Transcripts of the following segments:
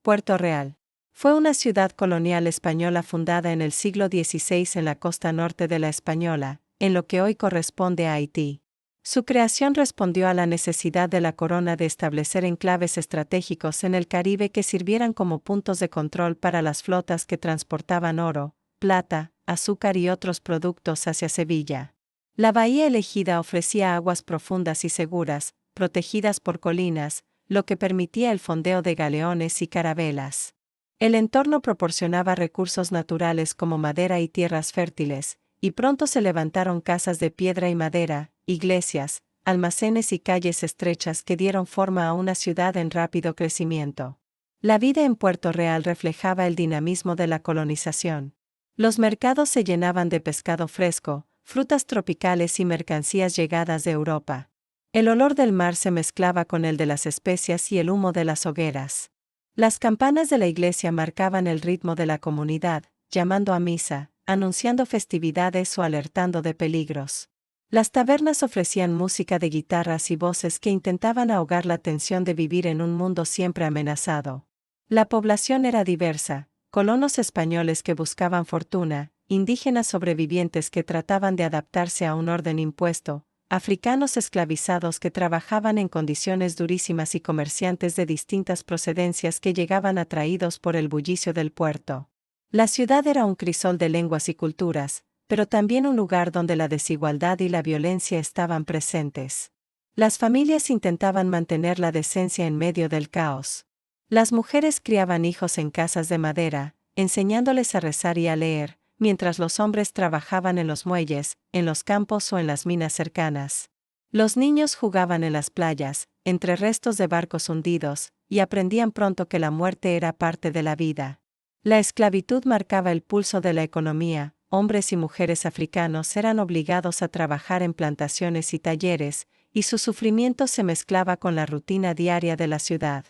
Puerto Real. Fue una ciudad colonial española fundada en el siglo XVI en la costa norte de la Española, en lo que hoy corresponde a Haití. Su creación respondió a la necesidad de la corona de establecer enclaves estratégicos en el Caribe que sirvieran como puntos de control para las flotas que transportaban oro, plata, azúcar y otros productos hacia Sevilla. La bahía elegida ofrecía aguas profundas y seguras, protegidas por colinas, lo que permitía el fondeo de galeones y carabelas. El entorno proporcionaba recursos naturales como madera y tierras fértiles, y pronto se levantaron casas de piedra y madera, iglesias, almacenes y calles estrechas que dieron forma a una ciudad en rápido crecimiento. La vida en Puerto Real reflejaba el dinamismo de la colonización. Los mercados se llenaban de pescado fresco, frutas tropicales y mercancías llegadas de Europa. El olor del mar se mezclaba con el de las especias y el humo de las hogueras. Las campanas de la iglesia marcaban el ritmo de la comunidad, llamando a misa, anunciando festividades o alertando de peligros. Las tabernas ofrecían música de guitarras y voces que intentaban ahogar la tensión de vivir en un mundo siempre amenazado. La población era diversa, colonos españoles que buscaban fortuna, indígenas sobrevivientes que trataban de adaptarse a un orden impuesto, africanos esclavizados que trabajaban en condiciones durísimas y comerciantes de distintas procedencias que llegaban atraídos por el bullicio del puerto. La ciudad era un crisol de lenguas y culturas, pero también un lugar donde la desigualdad y la violencia estaban presentes. Las familias intentaban mantener la decencia en medio del caos. Las mujeres criaban hijos en casas de madera, enseñándoles a rezar y a leer, mientras los hombres trabajaban en los muelles, en los campos o en las minas cercanas. Los niños jugaban en las playas, entre restos de barcos hundidos, y aprendían pronto que la muerte era parte de la vida. La esclavitud marcaba el pulso de la economía, hombres y mujeres africanos eran obligados a trabajar en plantaciones y talleres, y su sufrimiento se mezclaba con la rutina diaria de la ciudad.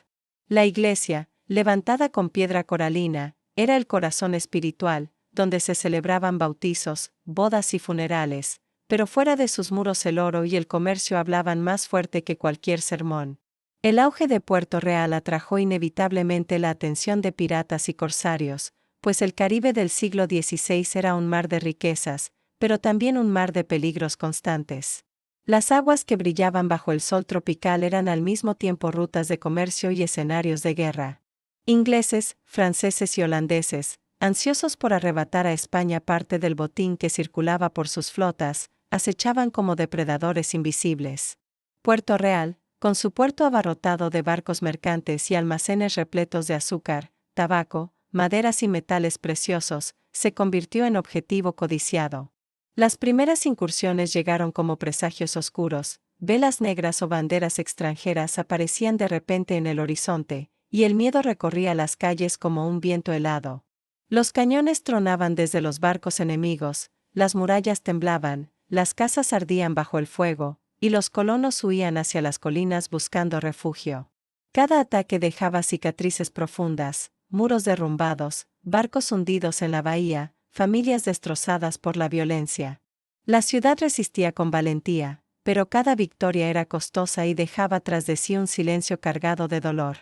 La iglesia, levantada con piedra coralina, era el corazón espiritual, donde se celebraban bautizos, bodas y funerales, pero fuera de sus muros el oro y el comercio hablaban más fuerte que cualquier sermón. El auge de Puerto Real atrajo inevitablemente la atención de piratas y corsarios, pues el Caribe del siglo XVI era un mar de riquezas, pero también un mar de peligros constantes. Las aguas que brillaban bajo el sol tropical eran al mismo tiempo rutas de comercio y escenarios de guerra. Ingleses, franceses y holandeses, ansiosos por arrebatar a España parte del botín que circulaba por sus flotas, acechaban como depredadores invisibles. Puerto Real, con su puerto abarrotado de barcos mercantes y almacenes repletos de azúcar, tabaco, maderas y metales preciosos, se convirtió en objetivo codiciado. Las primeras incursiones llegaron como presagios oscuros, velas negras o banderas extranjeras aparecían de repente en el horizonte, y el miedo recorría las calles como un viento helado. Los cañones tronaban desde los barcos enemigos, las murallas temblaban, las casas ardían bajo el fuego, y los colonos huían hacia las colinas buscando refugio. Cada ataque dejaba cicatrices profundas, muros derrumbados, barcos hundidos en la bahía, familias destrozadas por la violencia. La ciudad resistía con valentía, pero cada victoria era costosa y dejaba tras de sí un silencio cargado de dolor.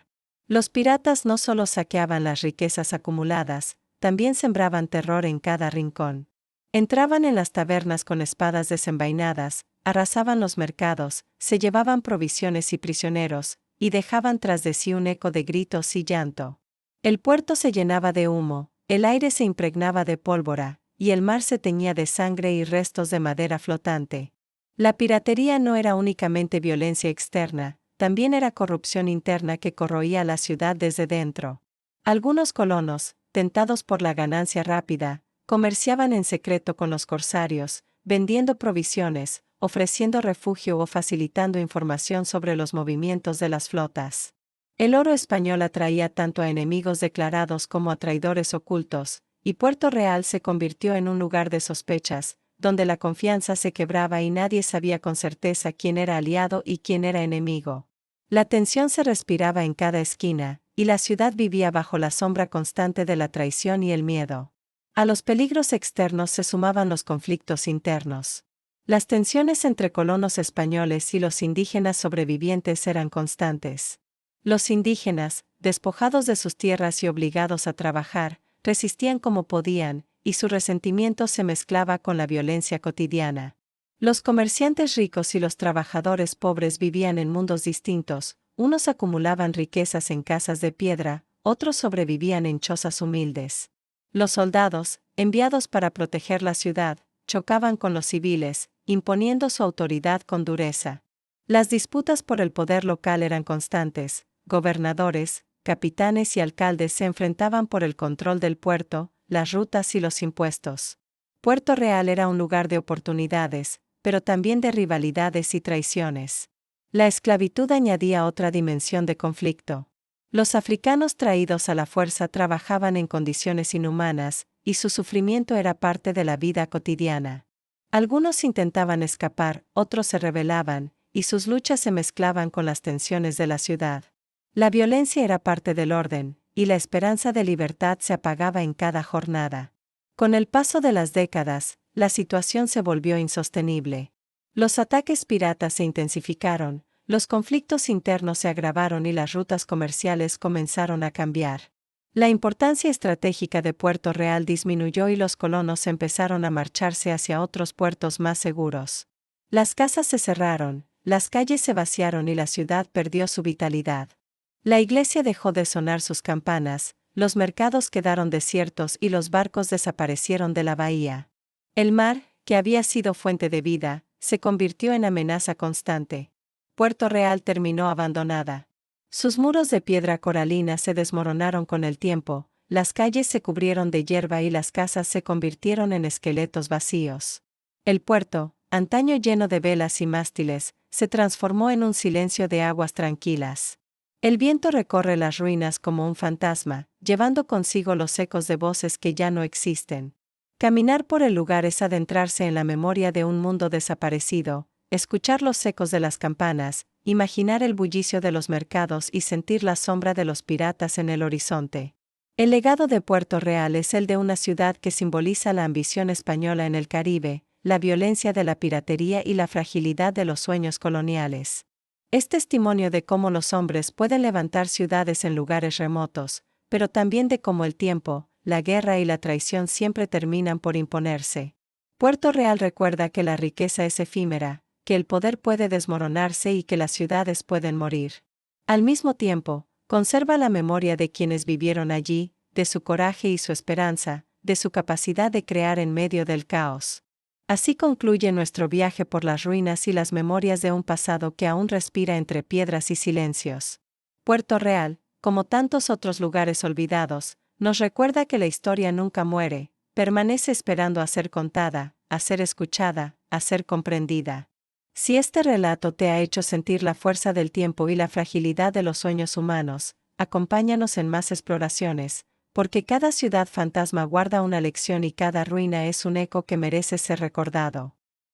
Los piratas no solo saqueaban las riquezas acumuladas, también sembraban terror en cada rincón. Entraban en las tabernas con espadas desenvainadas, arrasaban los mercados, se llevaban provisiones y prisioneros, y dejaban tras de sí un eco de gritos y llanto. El puerto se llenaba de humo, el aire se impregnaba de pólvora, y el mar se teñía de sangre y restos de madera flotante. La piratería no era únicamente violencia externa, también era corrupción interna que corroía la ciudad desde dentro. Algunos colonos, tentados por la ganancia rápida, comerciaban en secreto con los corsarios, vendiendo provisiones, ofreciendo refugio o facilitando información sobre los movimientos de las flotas. El oro español atraía tanto a enemigos declarados como a traidores ocultos, y Puerto Real se convirtió en un lugar de sospechas, donde la confianza se quebraba y nadie sabía con certeza quién era aliado y quién era enemigo. La tensión se respiraba en cada esquina, y la ciudad vivía bajo la sombra constante de la traición y el miedo. A los peligros externos se sumaban los conflictos internos. Las tensiones entre colonos españoles y los indígenas sobrevivientes eran constantes. Los indígenas, despojados de sus tierras y obligados a trabajar, resistían como podían, y su resentimiento se mezclaba con la violencia cotidiana. Los comerciantes ricos y los trabajadores pobres vivían en mundos distintos, unos acumulaban riquezas en casas de piedra, otros sobrevivían en chozas humildes. Los soldados, enviados para proteger la ciudad, chocaban con los civiles, imponiendo su autoridad con dureza. Las disputas por el poder local eran constantes, gobernadores, capitanes y alcaldes se enfrentaban por el control del puerto, las rutas y los impuestos. Puerto Real era un lugar de oportunidades, pero también de rivalidades y traiciones. La esclavitud añadía otra dimensión de conflicto. Los africanos traídos a la fuerza trabajaban en condiciones inhumanas, y su sufrimiento era parte de la vida cotidiana. Algunos intentaban escapar, otros se rebelaban, y sus luchas se mezclaban con las tensiones de la ciudad. La violencia era parte del orden, y la esperanza de libertad se apagaba en cada jornada. Con el paso de las décadas, la situación se volvió insostenible. Los ataques piratas se intensificaron, los conflictos internos se agravaron y las rutas comerciales comenzaron a cambiar. La importancia estratégica de Puerto Real disminuyó y los colonos empezaron a marcharse hacia otros puertos más seguros. Las casas se cerraron, las calles se vaciaron y la ciudad perdió su vitalidad. La iglesia dejó de sonar sus campanas, los mercados quedaron desiertos y los barcos desaparecieron de la bahía. El mar, que había sido fuente de vida, se convirtió en amenaza constante. Puerto Real terminó abandonada. Sus muros de piedra coralina se desmoronaron con el tiempo, las calles se cubrieron de hierba y las casas se convirtieron en esqueletos vacíos. El puerto, antaño lleno de velas y mástiles, se transformó en un silencio de aguas tranquilas. El viento recorre las ruinas como un fantasma, llevando consigo los ecos de voces que ya no existen. Caminar por el lugar es adentrarse en la memoria de un mundo desaparecido, escuchar los ecos de las campanas, imaginar el bullicio de los mercados y sentir la sombra de los piratas en el horizonte. El legado de Puerto Real es el de una ciudad que simboliza la ambición española en el Caribe, la violencia de la piratería y la fragilidad de los sueños coloniales. Es testimonio de cómo los hombres pueden levantar ciudades en lugares remotos, pero también de cómo el tiempo, la guerra y la traición siempre terminan por imponerse. Puerto Real recuerda que la riqueza es efímera, que el poder puede desmoronarse y que las ciudades pueden morir. Al mismo tiempo, conserva la memoria de quienes vivieron allí, de su coraje y su esperanza, de su capacidad de crear en medio del caos. Así concluye nuestro viaje por las ruinas y las memorias de un pasado que aún respira entre piedras y silencios. Puerto Real, como tantos otros lugares olvidados, nos recuerda que la historia nunca muere, permanece esperando a ser contada, a ser escuchada, a ser comprendida. Si este relato te ha hecho sentir la fuerza del tiempo y la fragilidad de los sueños humanos, acompáñanos en más exploraciones, porque cada ciudad fantasma guarda una lección y cada ruina es un eco que merece ser recordado.